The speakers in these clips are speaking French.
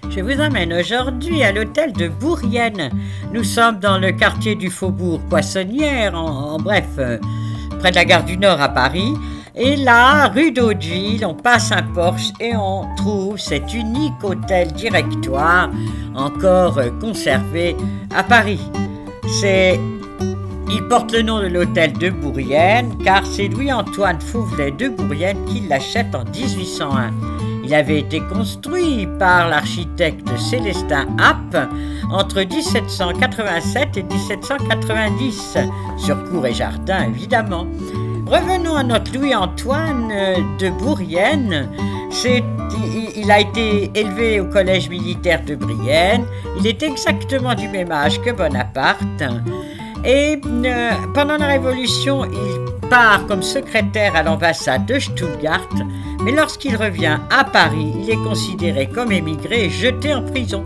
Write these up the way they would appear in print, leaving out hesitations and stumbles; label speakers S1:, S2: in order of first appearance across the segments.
S1: Je vous amène aujourd'hui à l'hôtel de Bourienne. Nous sommes dans le quartier du Faubourg Poissonnière, près de la gare du Nord à Paris. Et là, rue d'Hauteville, on passe un Porsche et on trouve cet unique hôtel directoire encore conservé à Paris. Il porte le nom de l'hôtel de Bourienne car c'est Louis-Antoine Fauvelet de Bourienne qui l'achète en 1801. Il avait été construit par l'architecte Célestin Apt entre 1787 et 1790, sur cour et jardin évidemment. Revenons à notre Louis-Antoine de Bourienne. Il a été élevé au collège militaire de Brienne. Il est exactement du même âge que Bonaparte. Et pendant la Révolution, il part comme secrétaire à l'ambassade de Stuttgart. Mais lorsqu'il revient à Paris, il est considéré comme émigré et jeté en prison.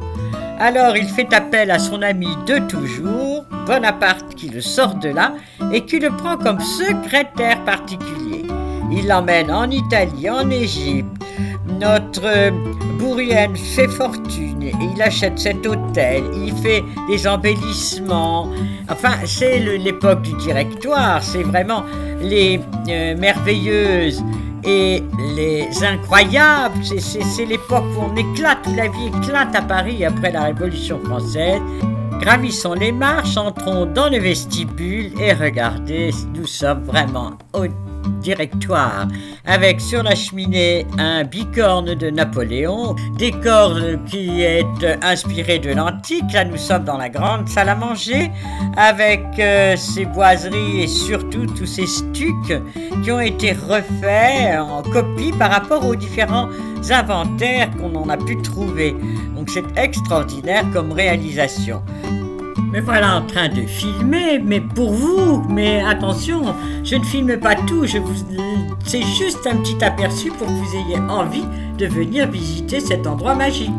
S1: Alors il fait appel à son ami de toujours, Bonaparte, qui le sort de là et qui le prend comme secrétaire particulier. Il l'emmène en Italie, en Égypte. Notre Bourienne fait fortune, il achète cet hôtel, il fait des embellissements. Enfin, c'est l'époque du directoire, c'est vraiment les merveilleuses et les incroyables. C'est l'époque où on éclate, où la vie éclate à Paris après la Révolution française. Gravissons les marches, entrons dans le vestibule et regardez, nous sommes vraiment au directoire, avec sur la cheminée un bicorne de Napoléon, décor qui est inspiré de l'antique. Là nous sommes dans la grande salle à manger avec ces boiseries et surtout tous ces stucs qui ont été refaits en copie par rapport aux différents inventaires qu'on en a pu trouver. Donc c'est extraordinaire comme réalisation. Me voilà en train de filmer, mais pour vous, mais attention, je ne filme pas tout, c'est juste un petit aperçu pour que vous ayez envie de venir visiter cet endroit magique.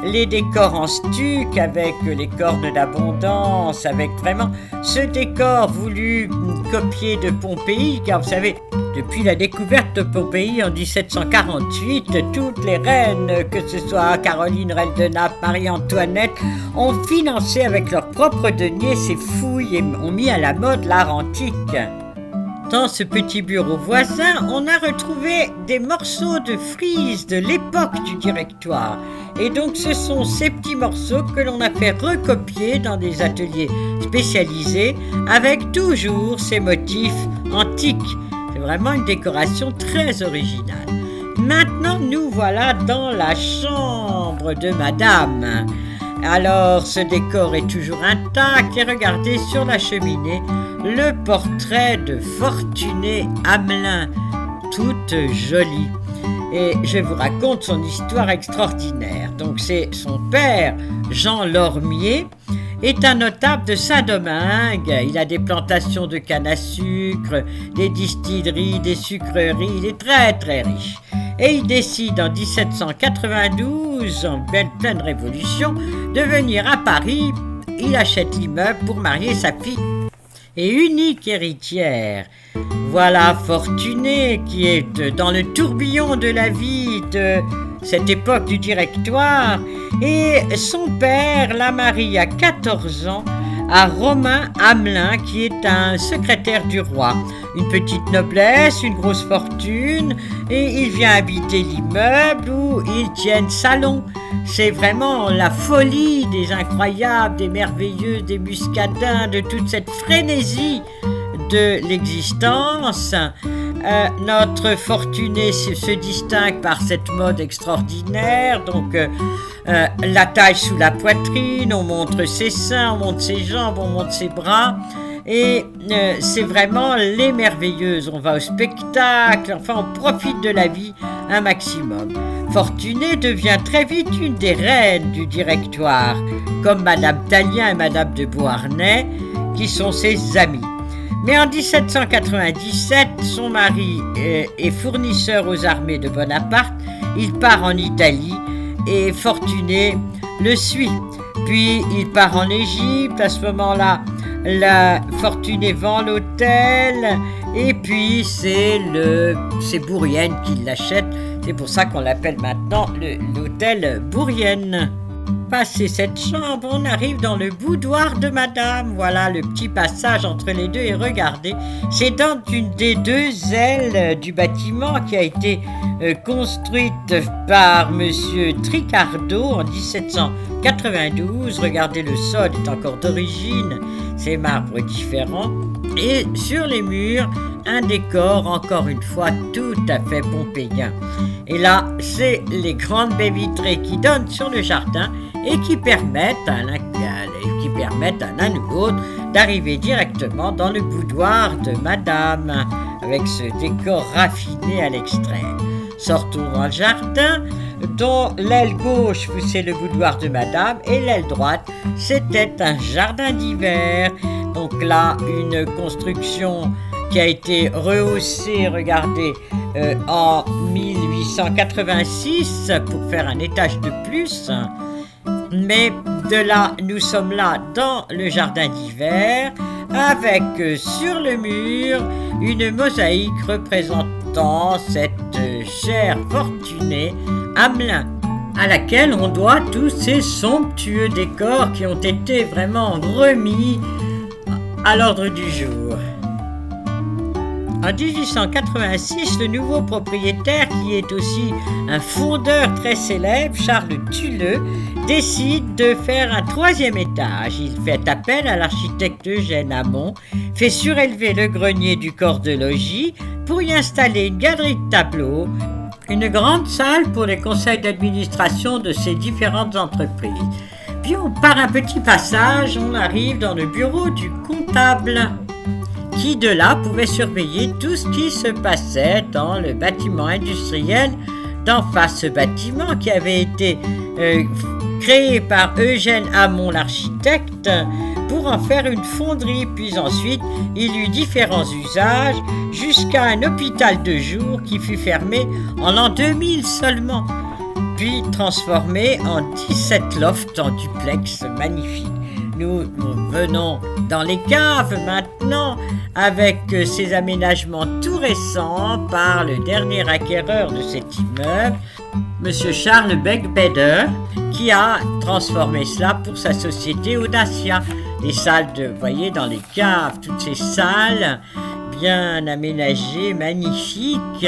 S1: Les décors en stuc avec les cornes d'abondance, avec vraiment ce décor voulu copier de Pompéi, car vous savez, depuis la découverte de Pompéi en 1748, toutes les reines, que ce soit Caroline, reine de Naples, Marie-Antoinette, ont financé avec leurs propres deniers ces fouilles et ont mis à la mode l'art antique. Dans ce petit bureau voisin, on a retrouvé des morceaux de frise de l'époque du directoire. Et donc ce sont ces petits morceaux que l'on a fait recopier dans des ateliers spécialisés avec toujours ces motifs antiques. C'est vraiment une décoration très originale. Maintenant, nous voilà dans la chambre de madame. Alors, ce décor est toujours intact et regardez sur la cheminée le portrait de Fortuné Hamelin, toute jolie. Et je vous raconte son histoire extraordinaire. Donc, c'est son père, Jean Lormier, est un notable de Saint-Domingue. Il a des plantations de canne à sucre, des distilleries, des sucreries. Il est très très riche. Et il décide en 1792, en pleine révolution, de venir à Paris. Il achète l'immeuble pour marier sa fille et unique héritière. Voilà Fortuné qui est dans le tourbillon de la vie de cette époque du directoire, et son père la marie à 14 ans à Romain Hamelin, qui est un secrétaire du roi. Une petite noblesse, une grosse fortune, et il vient habiter l'immeuble où ils tiennent salon. C'est vraiment la folie des incroyables, des merveilleux, des muscadins, de toute cette frénésie de l'existence. Notre Fortuné se distingue par cette mode extraordinaire, donc la taille sous la poitrine, on montre ses seins, on montre ses jambes, on montre ses bras, et c'est vraiment les merveilleuses. On va au spectacle, enfin on profite de la vie un maximum. Fortuné devient très vite une des reines du directoire, comme Madame Tallien et Madame de Beauharnais, qui sont ses amies. Mais en 1797, son mari est fournisseur aux armées de Bonaparte. Il part en Italie et Fortuné le suit. Puis il part en Égypte. À ce moment-là, la Fortuné vend l'hôtel et puis c'est Bourienne qui l'achète. C'est pour ça qu'on l'appelle maintenant l'hôtel Bourienne. passé cette chambre, on arrive dans le boudoir de madame. Voilà le petit passage entre les deux et regardez, c'est dans une des deux ailes du bâtiment qui a été construite par monsieur Tricardo en 1792. Regardez, le sol est encore d'origine, ces marbres différents. Et sur les murs, un décor, encore une fois, tout à fait pompéien. Et là, c'est les grandes baies vitrées qui donnent sur le jardin et qui permettent à l'un ou l'autre d'arriver directement dans le boudoir de madame, avec ce décor raffiné à l'extrême. Sortons dans le jardin, dont l'aile gauche, c'est le boudoir de madame, et l'aile droite, c'était un jardin d'hiver. Donc là, une construction qui a été rehaussée, regardez, en 1886 pour faire un étage de plus. Mais de là, nous sommes là dans le jardin d'hiver avec sur le mur une mosaïque représentant cette chère fortunée Hamelin, à laquelle on doit tous ces somptueux décors qui ont été vraiment remis à l'ordre du jour. En 1886, le nouveau propriétaire, qui est aussi un fondeur très célèbre, Charles Tulleux, décide de faire un troisième étage. Il fait appel à l'architecte Eugène Hamon, fait surélever le grenier du corps de logis pour y installer une galerie de tableaux, une grande salle pour les conseils d'administration de ces différentes entreprises. Puis par un petit passage, on arrive dans le bureau du comptable, qui de là pouvait surveiller tout ce qui se passait dans le bâtiment industriel d'en face. Ce bâtiment qui avait été créé par Eugène Hamon l'architecte pour en faire une fonderie, puis ensuite il eut différents usages jusqu'à un hôpital de jour qui fut fermé en l'an 2000 seulement, puis transformé en 17 lofts en duplex magnifiques. Nous venons dans les caves maintenant avec ces aménagements tout récents par le dernier acquéreur de cet immeuble, monsieur Charles Beck-Beder, qui a transformé cela pour sa société Audacia. Les salles vous voyez, dans les caves, toutes ces salles bien aménagées, magnifiques.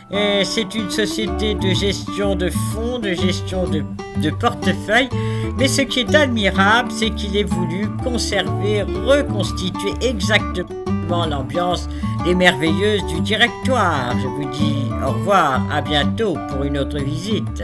S1: Et c'est une société de gestion de fonds, de gestion de portefeuille, mais ce qui est admirable, c'est qu'il ait voulu conserver, reconstituer exactement l'ambiance des merveilleuses du directoire. Je vous dis au revoir, à bientôt pour une autre visite.